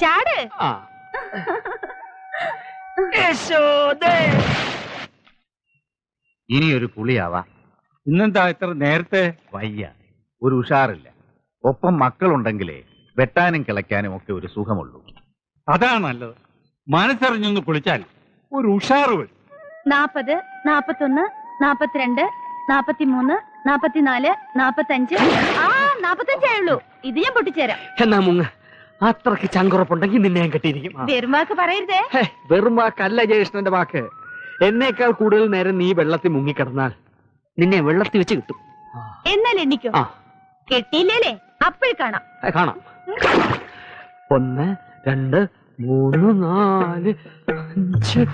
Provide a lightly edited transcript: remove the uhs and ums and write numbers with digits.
ചാട്. ഇനി ഒരു കുളിയാവാ. ഇന്നെന്താ ഇത്ര നേരത്തെ? വയ്യ, ഒരു ഉഷാറില്ല. ഒപ്പം മക്കളുണ്ടെങ്കിലേ വെട്ടാനും കിളയ്ക്കാനും ഒക്കെ ഒരു സുഖമുള്ളൂ. അതാണ് നല്ലത്. മനസ്സറിഞ്ഞൊന്ന് കുളിച്ചാൽ ഒരു ഉഷാറ് വരും. 40, 41, 42, 43, 44, 45. 45 ആയുള്ളൂ. ഇത് ഞാൻ പൊട്ടിച്ചേരാം. എന്നാ മുങ്ങ. അത്രക്ക് ചങ്കുറപ്പുണ്ടെങ്കിൽ നിന്നെ ഞാൻ കെട്ടിയിരിക്കും. വെറും വാക്ക് പറയരുതേ. വെറും വാക്കല്ല ജയകൃഷ്ണന്റെ വാക്ക്. എന്നേക്കാൾ കൂടുതൽ നേരം നീ വെള്ളത്തിൽ മുങ്ങിക്കിടന്നാൽ നിന്നെ വെള്ളത്തിൽ വെച്ച് കിട്ടും. എന്നാൽ എണ്ണിക്കോ. കെട്ടിയില്ലേ അപ്പോൾ കാണാം. കാണാം. 1, 2, 3, 4, 5.